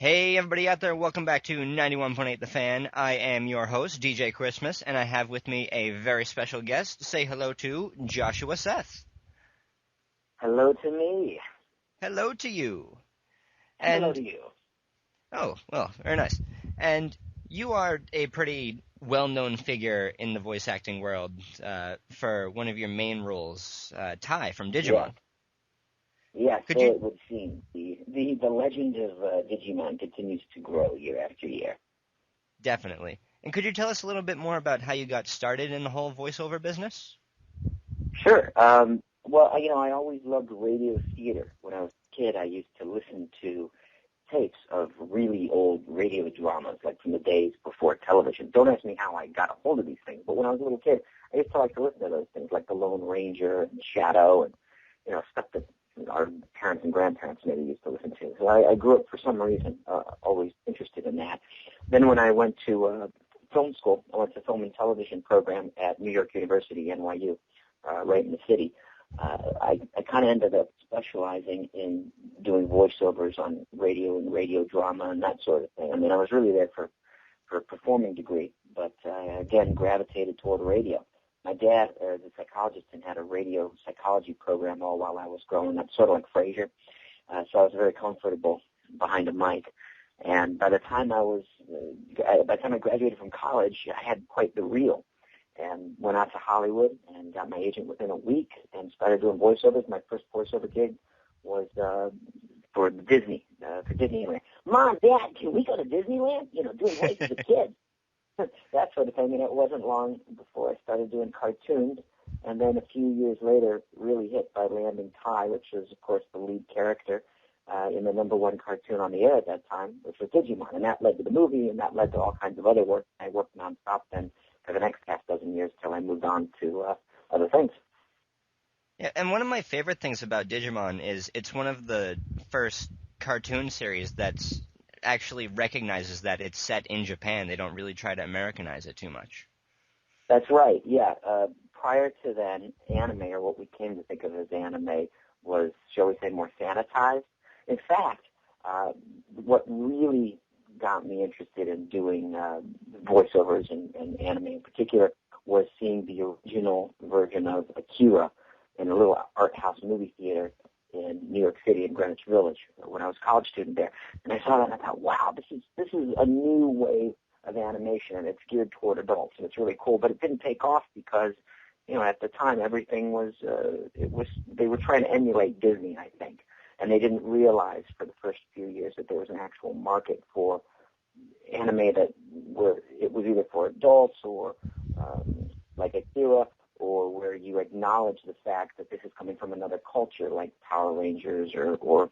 Hey, everybody out there, welcome back to 91.8 The Fan. I am your host, DJ Christmas, and I have with me a very special guest. Say hello to Joshua Seth. Hello to me. Hello to you. Hello to you. Oh, well, very nice. And you are a pretty well-known figure in the voice acting world for one of your main roles, Ty from Digimon. Yes, Could so you it would seem. The legend of Digimon continues to grow year after year. Definitely. And could you tell us a little bit more about how you got started in the whole voiceover business? Sure. Well, I always loved radio theater. When I was a kid, I used to listen to tapes of really old radio dramas, like from the days before television. Don't ask me how I got a hold of these things, but when I was a little kid, I used to like to listen to those things, like The Lone Ranger and Shadow and, stuff that our parents and grandparents maybe used to listen to. So I grew up, for some reason, always interested in that. Then when I went to film school, I went to film and television program at New York University, NYU, right in the city. I kind of ended up specializing in doing voiceovers on radio and radio drama and that sort of thing. I mean, I was really there for a performing degree, but again, gravitated toward radio. My dad is a psychologist and had a radio psychology program all while I was growing up, sort of like Frasier. So I was very comfortable behind a mic. And by the time I graduated from college, I had quite the reel and went out to Hollywood and got my agent within a week and started doing voiceovers. My first voiceover gig was for Disneyland. Mom, Dad, can we go to Disneyland? Doing voices of kids. That sort of thing. And it wasn't long before I started doing cartoons. And then a few years later, really hit by landing Ty, which was, of course, the lead character in the number one cartoon on the air at that time, which was Digimon. And that led to the movie, and that led to all kinds of other work. I worked nonstop then for the next half dozen years till I moved on to other things. Yeah, and one of my favorite things about Digimon is it's one of the first cartoon series that's actually recognizes that it's set in Japan. They don't really try to Americanize it too much. That's right, yeah. Prior to then, anime, or what we came to think of as anime, was, shall we say, more sanitized. In fact, what really got me interested in doing voiceovers and anime in particular was seeing the original version of Akira in a little art house movie theater in New York City in Greenwich Village when I was a college student there. And I saw that and I thought, wow, this is a new way of animation, and it's geared toward adults, and it's really cool. But it didn't take off because, at the time everything was they were trying to emulate Disney, I think. And they didn't realize for the first few years that there was an actual market for anime it was either for adults or like Akira, or where you acknowledge the fact that this is coming from another culture, like Power Rangers or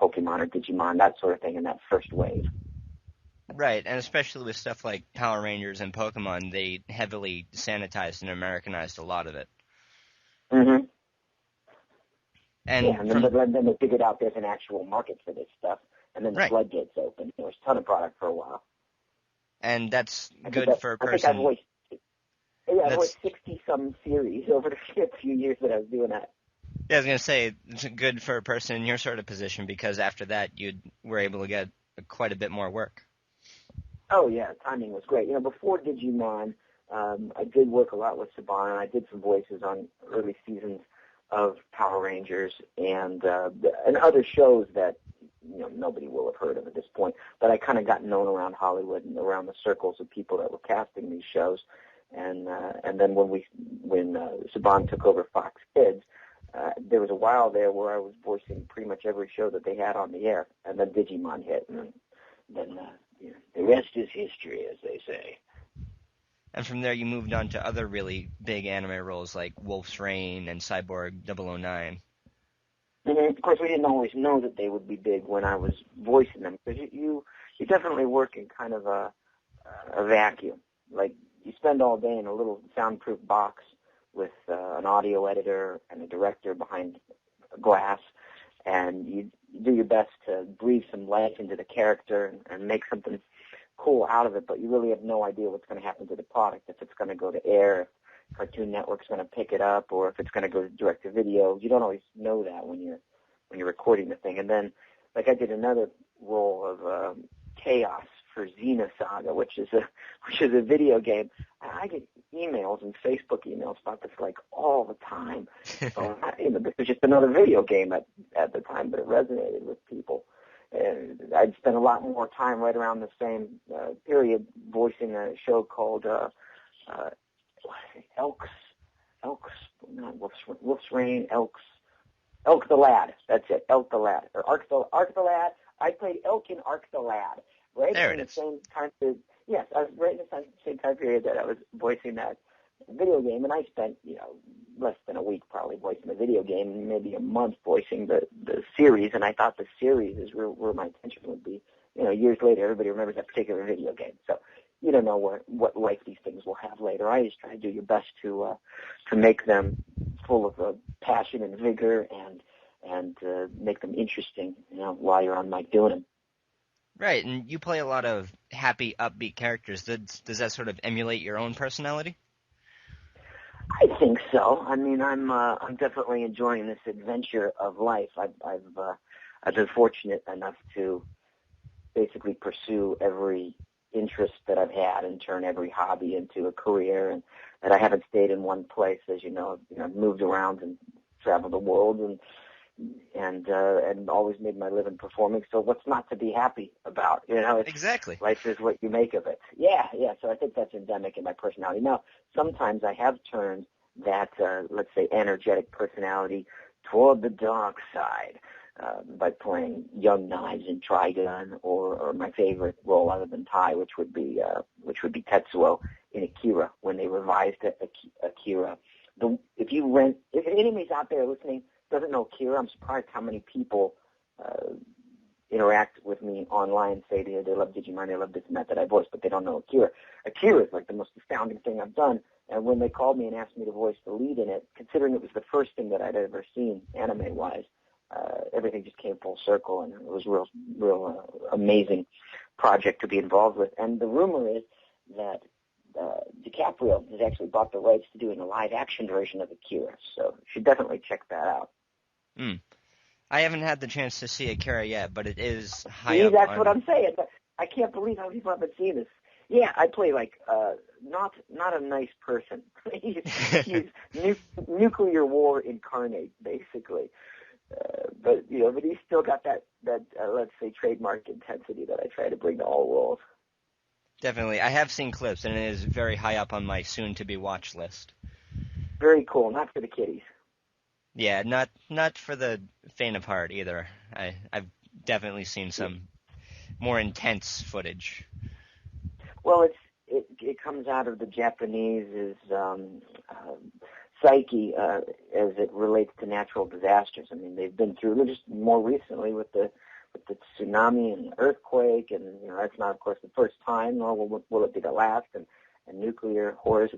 Pokemon or Digimon, that sort of thing, in that first wave. Right, and especially with stuff like Power Rangers and Pokemon, they heavily sanitized and Americanized a lot of it. Mm-hmm. And yeah, and then they figured out there's an actual market for this stuff, and then the floodgates opened. There was a ton of product for a while. And that's good for a person. I think I voiced 60-some series over the few years that I was doing that. Yeah, I was going to say, it's good for a person in your sort of position, because after that you were able to get quite a bit more work. Oh, yeah, timing was great. Before Digimon, I did work a lot with Saban, and I did some voices on early seasons of Power Rangers and other shows that nobody will have heard of at this point. But I kind of got known around Hollywood and around the circles of people that were casting these shows. And then when Saban took over Fox Kids, there was a while there where I was voicing pretty much every show that they had on the air. And then Digimon hit, and then the rest is history, as they say. And from there, you moved on to other really big anime roles like Wolf's Rain and Cyborg 009. Mm-hmm. Of course, we didn't always know that they would be big when I was voicing them, because you definitely work in kind of a vacuum. Like, you spend all day in a little soundproof box with an audio editor and a director behind glass, and you do your best to breathe some life into the character and make something cool out of it, but you really have no idea what's going to happen to the product, if it's going to go to air, if Cartoon Network's going to pick it up, or if it's going to go direct to video. You don't always know that when you're recording the thing. And then like I did another role of Chaos for Xenosaga, which is a video game. I get emails and Facebook emails about this like all the time. So this was just another video game at the time, but it resonated with people. And I'd spent a lot more time right around the same period voicing a show called Wolf's Rain, Elk the Lad. That's it, Elk the Lad, or Ark the Lad. I played Elk in Ark the Lad, right There in it the is. same time period. Yes, I was right in the same time period that I was voicing that video game, and I spent less than a week probably voicing the video game, and maybe a month voicing the series. And I thought the series is where my attention would be. Years later, everybody remembers that particular video game. So you don't know what life these things will have later. I just try to do your best to make them full of passion and vigor and make them interesting. While you're on mic doing them. Right, and you play a lot of happy, upbeat characters. Does that sort of emulate your own personality? I think so. I mean, I'm definitely enjoying this adventure of life. I've been fortunate enough to basically pursue every interest that I've had and turn every hobby into a career, and that I haven't stayed in one place. As you know, I've moved around and traveled the world and always made my living performing. So what's not to be happy about? Exactly. Life is what you make of it. Yeah. So I think that's endemic in my personality. Now, sometimes I have turned that, let's say, energetic personality toward the dark side by playing Young Knives in Trigun, or my favorite role other than Tai, which would be Tetsuo in Akira when they revised Akira. If anybody's out there listening doesn't know Akira, I'm surprised how many people interact with me online and say they love Digimon, they love this and that I voiced, but they don't know Akira. Akira is like the most astounding thing I've done, and when they called me and asked me to voice the lead in it, considering it was the first thing that I'd ever seen anime-wise, everything just came full circle, and it was real amazing project to be involved with. And the rumor is that DiCaprio has actually bought the rights to doing a live-action version of Akira, so you should definitely check that out. I haven't had the chance to see Akira yet, but it is high See, up that's on... what I'm saying. But I can't believe how many people haven't seen this. Yeah, I play like not a nice person. he's nuclear war incarnate, basically. But he's still got that let's say trademark intensity that I try to bring to all roles. Definitely. I have seen clips, and it is very high up on my soon-to-be watch list. Very cool. Not for the kiddies. Yeah, not for the faint of heart either. I've definitely seen some more intense footage. Well, it comes out of the Japanese psyche as it relates to natural disasters. I mean, they've been through just more recently with the tsunami and earthquake, and that's not, of course, the first time, nor will it be the last. And nuclear horrors.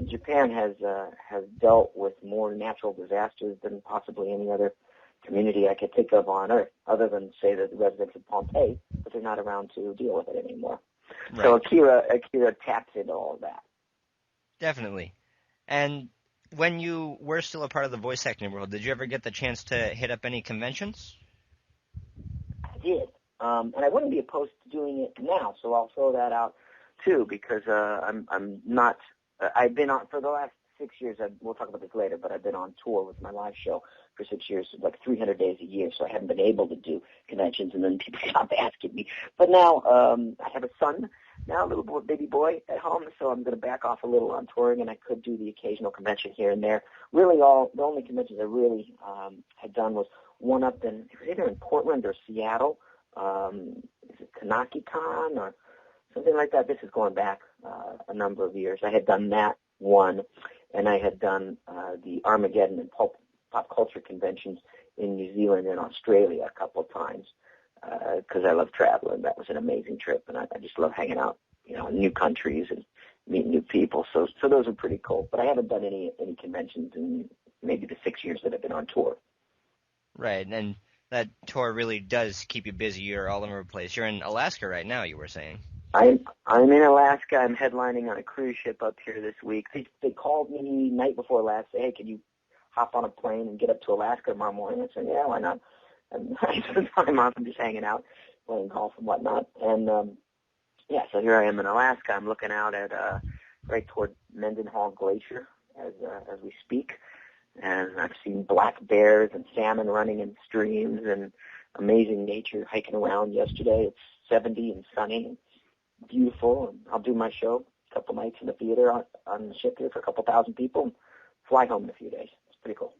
Japan has dealt with more natural disasters than possibly any other community I could think of on Earth, other than, say, the residents of Pompeii, but they're not around to deal with it anymore. Right. So Akira taps into all of that. Definitely. And when you were still a part of the voice acting world, did you ever get the chance to hit up any conventions? I did. And I wouldn't be opposed to doing it now, so I'll throw that out too, because I'm not. I've been on for the last 6 years. We'll talk about this later, but I've been on tour with my live show for 6 years, like 300 days a year. So I haven't been able to do conventions, and then people stop asking me. But now I have a son now, a little baby boy at home, so I'm going to back off a little on touring, and I could do the occasional convention here and there. Really, the only conventions I really had done was one up it was either in Portland or Seattle. Is it Kanaki-Con or something like that? This is going back a number of years. I had done that one, and I had done the Armageddon and pop culture conventions in New Zealand and Australia a couple of times because I love traveling. That was an amazing trip, and I just love hanging out, in new countries and meeting new people. So those are pretty cool. But I haven't done any conventions in maybe the 6 years that I've been on tour. Right, and that tour really does keep you busy. You're all over the place. You're in Alaska right now, you were saying. I'm in Alaska. I'm headlining on a cruise ship up here this week. They called me night before last, say, hey, can you hop on a plane and get up to Alaska tomorrow morning? I said, yeah, why not? And I spend time off and just hanging out, playing golf and whatnot. And so here I am in Alaska. I'm looking out at right toward Mendenhall Glacier as we speak. And I've seen black bears and salmon running in streams and amazing nature hiking around yesterday. It's 70 and sunny and beautiful. And I'll do my show a couple nights in the theater on the ship here for a couple thousand people and fly home in a few days. It's pretty cool.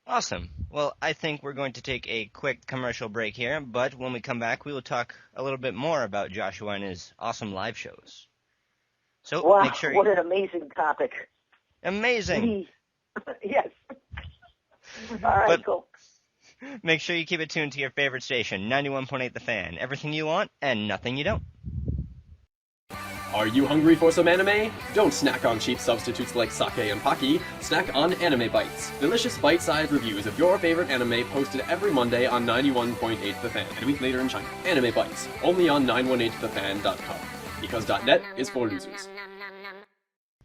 Awesome. Well, I think we're going to take a quick commercial break here, but when we come back, we will talk a little bit more about Joshua and his awesome live shows. So wow, make sure what an amazing topic. Amazing. Yes. All right, cool. Make sure you keep it tuned to your favorite station, 91.8 The Fan. Everything you want and nothing you don't. Are you hungry for some anime? Don't snack on cheap substitutes like sake and paki. Snack on Anime Bites. Delicious bite-sized reviews of your favorite anime posted every Monday on 91.8 The Fan and a week later in China. Anime Bites. Only on 918thefan.com. Because .net is for losers.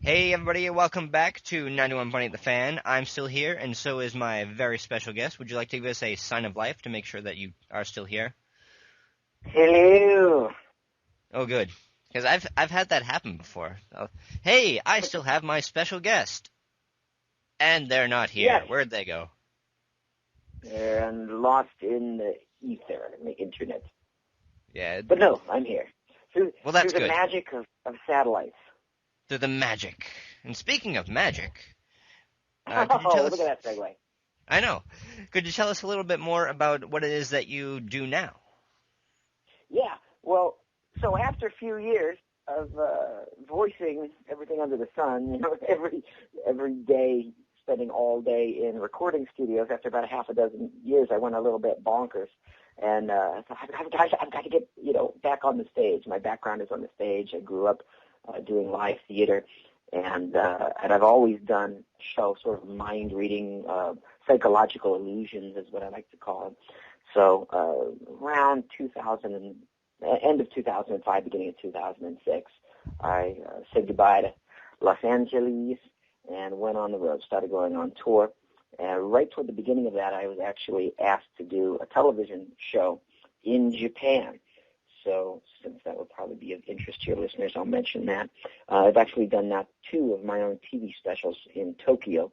Hey everybody, welcome back to 91.8 The Fan. I'm still here, and so is my very special guest. Would you like to give us a sign of life to make sure that you are still here? Hello. Oh, good. Because I've had that happen before. Hey, I still have my special guest. And they're not here. Yes. Where'd they go? They're lost in the ether, in the internet. Yeah. But no, I'm here. Through That's the good. magic of satellites. Through the magic. And speaking of magic, Could you tell us, look at that segue. I know. Could you tell us a little bit more about what it is that you do now? Yeah, well, so after a few years of voicing everything under the sun, every day, spending all day in recording studios, after about a half a dozen years, I went a little bit bonkers. And I thought, I've got to get, back on the stage. My background is on the stage. I grew up doing live theater, and I've always done show sort of mind reading, psychological illusions is what I like to call them. So around 2000 end of 2005, beginning of 2006, I said goodbye to Los Angeles and went on the road, started going on tour. And right toward the beginning of that, I was actually asked to do a television show in Japan. So since that would probably be of interest to your listeners, I'll mention that. I've actually done now 2 of my own TV specials in Tokyo,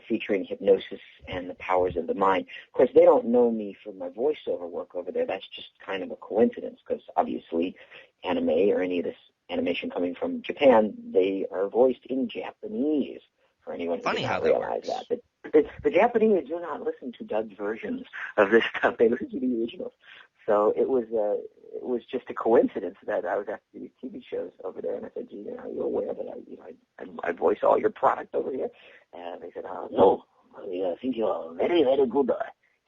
featuring hypnosis and the powers of the mind. Of course, they don't know me for my voiceover work over there. That's just kind of a coincidence because obviously anime or any of this animation coming from Japan, they are voiced in Japanese for anyone who does not realize that. The Japanese do not listen to dubbed versions of this stuff. They listen to the originals. So it was just a coincidence that I was asked to do these TV shows over there, and I said, "Gee, are you aware that I voice all your product over here?" And they said, "No, I think you're very, very good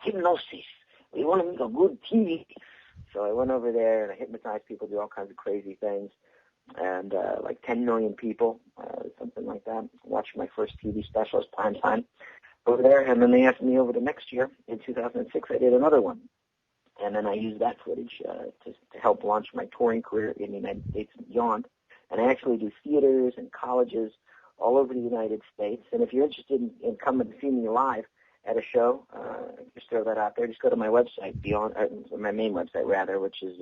hypnosis. We want to make a good TV." So I went over there and I hypnotized people, do all kinds of crazy things, and like 10 million people, something like that, watched my first TV special as prime time over there, and then they asked me over the next year, in 2006, I did another one. And then I used that footage to help launch my touring career in the United States and beyond. And I actually do theaters and colleges all over the United States. And if you're interested in coming to see me live at a show, just throw that out there. Just go to my website, my main website rather, which is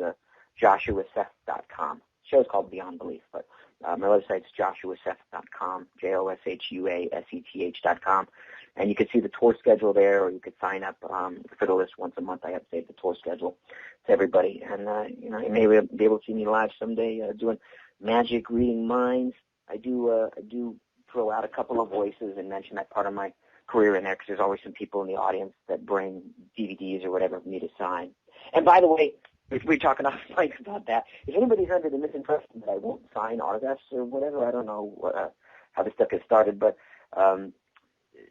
joshuaseth.com. The show's called Beyond Belief, but my website's joshuaseth.com, JOSHUASETH.com. And you can see the tour schedule there, or you could sign up for the list once a month. I update the tour schedule to everybody. And, you may be able to see me live someday doing magic, reading minds. I do throw out a couple of voices and mention that part of my career in there because there's always some people in the audience that bring DVDs or whatever for me to sign. And by the way, if we're talking off mic about that, if anybody's under the misimpression that I won't sign autographs or whatever, I don't know how this stuff gets started, but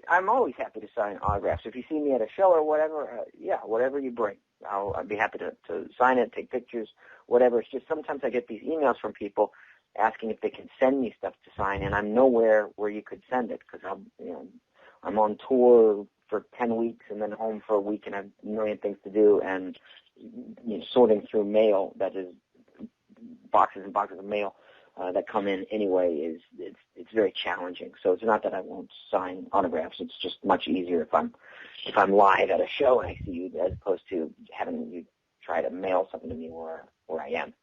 I'm always happy to sign autographs. If you see me at a show or whatever, whatever you bring, I'd be happy to sign it, take pictures, whatever. It's just sometimes I get these emails from people asking if they can send me stuff to sign, and I'm nowhere where you could send it because I'm on tour for 10 weeks and then home for a week and I have a million things to do, and sorting through mail that is boxes and boxes of mail that come in anyway it's very challenging. So it's not that I won't sign autographs. It's just much easier if I'm if I'm live at a show and I see you, as opposed to having you try to mail something to me where I am.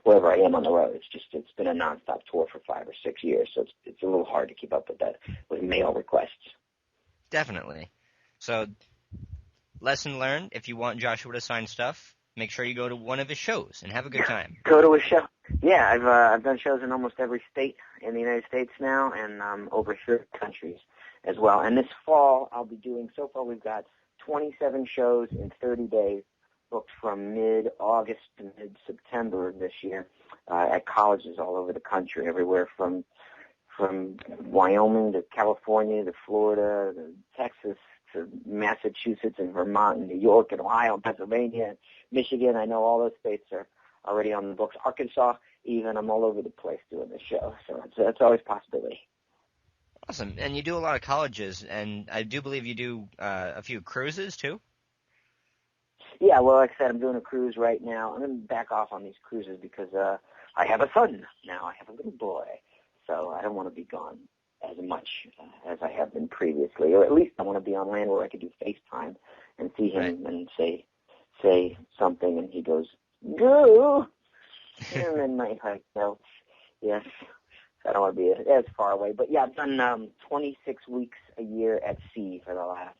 Wherever I am on the road. It's been a nonstop tour for 5 or 6 years, so it's a little hard to keep up with that, with mail requests. Definitely. So, lesson learned, if you want Joshua to sign stuff, make sure you go to one of his shows and have a good time. Go to a show. Yeah, I've done shows in almost every state in the United States now, and over 30 countries as well. And this fall, I'll be doing, so far we've got 27 shows in 30 days, booked from mid-August to mid-September this year at colleges all over the country, everywhere from Wyoming to California to Florida to Texas to Massachusetts and Vermont and New York and Ohio and Pennsylvania and Michigan. I know all those states are already on the books. Arkansas, even. I'm all over the place doing this show, so it's always a possibility. Awesome. And you do a lot of colleges, and I do believe you do a few cruises, too? Yeah, well, like I said, I'm doing a cruise right now. I'm going to back off on these cruises because I have a son now. I have a little boy, so I don't want to be gone as much as I have been previously. Or at least I want to be on land where I could do FaceTime and see him and say something, and he goes, "Go!" and then yes. I don't want to be as far away. But, yeah, I've done 26 weeks a year at sea for the last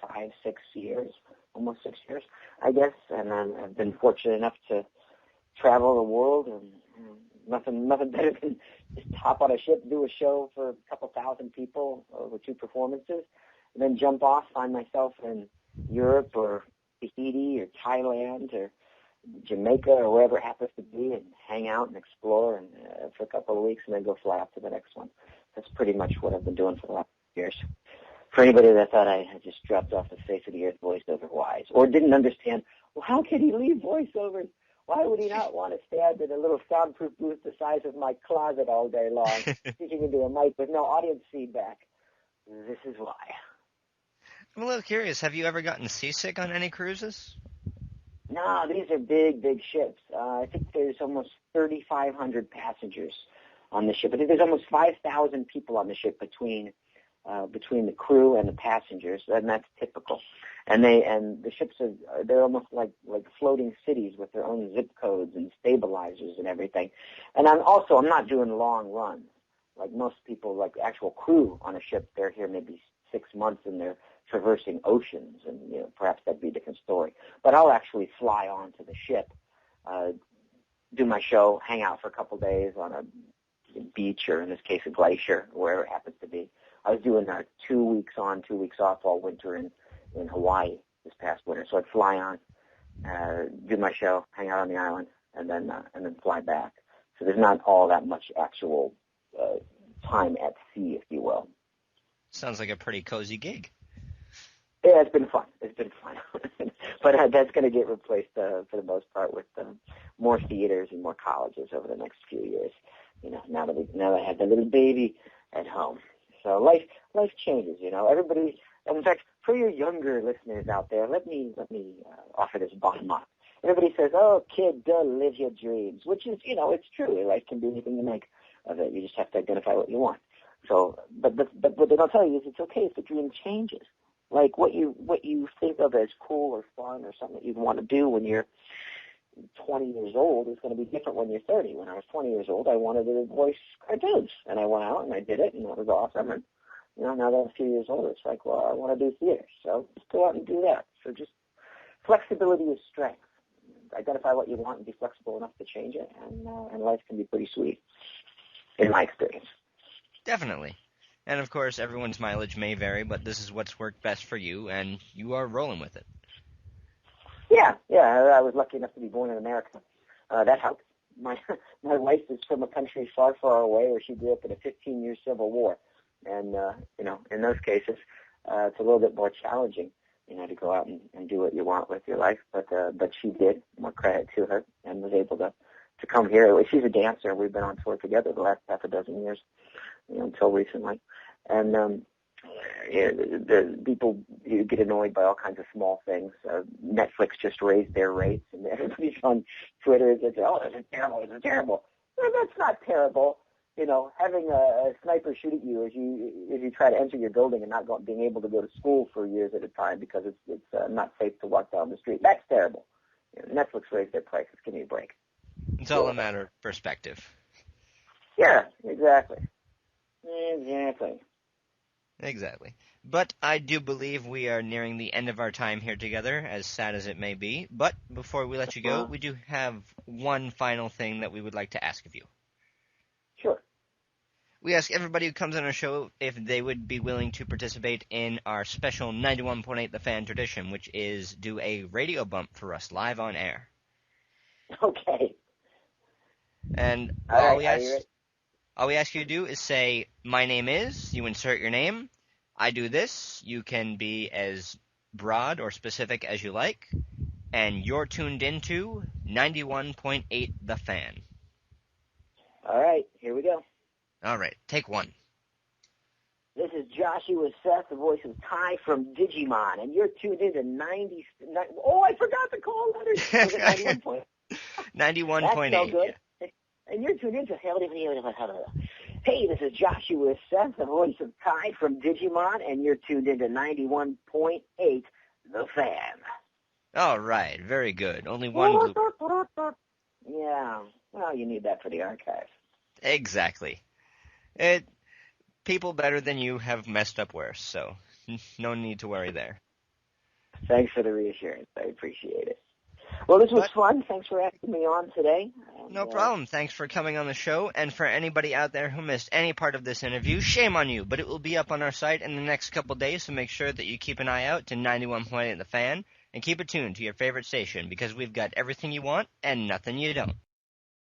5, 6 years, almost 6 years, I guess. And I've been fortunate enough to travel the world, and nothing better than just hop on a ship, do a show for a couple thousand people over 2 performances, and then jump off, find myself in Europe or Tahiti or Thailand or Jamaica or wherever it happens to be, and hang out and explore and for a couple of weeks, and then go fly off to the next one. That's pretty much what I've been doing for the last years. For anybody that thought I had just dropped off the face of the earth voiceover-wise, or didn't understand, well, how could he leave voiceovers? Why would he not want to stand in a little soundproof booth the size of my closet all day long, speaking into a mic with no audience feedback? This is why. I'm a little curious. Have you ever gotten seasick on any cruises? No, these are big, big ships. I think there's almost 3,500 passengers on the ship. I think there's almost 5,000 people on the ship between the crew and the passengers, and that's typical. And the ships they're almost like floating cities with their own zip codes and stabilizers and everything. And I'm not doing long runs like most people, like actual crew on a ship. They're here maybe 6 months, and they're traversing oceans, and perhaps that'd be a different story. But I'll actually fly onto the ship, do my show, hang out for a couple days on a beach, or in this case a glacier, wherever it happens to be. I was doing 2 weeks on, 2 weeks off all winter in Hawaii this past winter. So I'd fly on, do my show, hang out on the island, and then fly back. So there's not all that much actual time at sea, if you will. Sounds like a pretty cozy gig. Yeah, it's been fun. But that's going to get replaced for the most part with more theaters and more colleges over the next few years. Now that I have the little baby at home. So life changes. Everybody. In fact, for your younger listeners out there, let me offer this bottom up. Everybody says, "Oh, kid, go live your dreams," which is, it's true. Life can be anything you make of it. You just have to identify what you want. So, but what they don't tell you is it's okay if the dream changes. Like what you think of as cool or fun or something that you'd want to do when you're 20 years old is going to be different when you're 30. When I was 20 years old, I wanted to voice cartoons, and I went out and I did it, and it was awesome. And now that I'm a few years older, it's like, well, I want to do theater, so just go out and do that. So just flexibility is strength. Identify what you want and be flexible enough to change it, and life can be pretty sweet, in my experience. Definitely. And, of course, everyone's mileage may vary, but this is what's worked best for you, and you are rolling with it. Yeah, I was lucky enough to be born in America. That helps. My wife is from a country far, far away where she grew up in a 15-year civil war. And, in those cases, it's a little bit more challenging, to go out and do what you want with your life. But she did, more credit to her, and was able to come here. She's a dancer. We've been on tour together the last half a dozen years, until recently. And the people, you get annoyed by all kinds of small things. Netflix just raised their rates, and everybody's on Twitter and says, "Oh, this is terrible, this is terrible." Well, that's not terrible. having a sniper shoot at you as you try to enter your building and not being able to go to school for years at a time because it's not safe to walk down the street. That's terrible. Netflix raised their prices. Give me a break. It's all a matter of perspective. Yeah, exactly. Exactly. But I do believe we are nearing the end of our time here together, as sad as it may be. But before we let you go, we do have one final thing that we would like to ask of you. Sure. We ask everybody who comes on our show if they would be willing to participate in our special 91.8 The Fan tradition, which is do a radio bump for us live on air. Okay. And all we ask you to do is say, my name is, you insert your name, I do this, you can be as broad or specific as you like, and you're tuned into 91.8 The Fan. All right, here we go. All right, take one. This is Joshua Seth, the voice of Ty from Digimon, and you're tuned into 90. Oh, I forgot the call letters. Was it 91.8? 91.8. That's no good. Yeah. And you're tuned into. Hey, this is Joshua Seth, the voice of Ty from Digimon, and you're tuned into 91.8 The Fan. All right, very good. Only one blue. Yeah, well, you need that for the archives. Exactly. People better than you have messed up worse, so no need to worry there. Thanks for the reassurance. I appreciate it. Well, this was fun. Thanks for asking me on today. No problem. Thanks for coming on the show. And for anybody out there who missed any part of this interview, shame on you. But it will be up on our site in the next couple days, so make sure that you keep an eye out to 91.8 The Fan and keep it tuned to your favorite station because we've got everything you want and nothing you don't.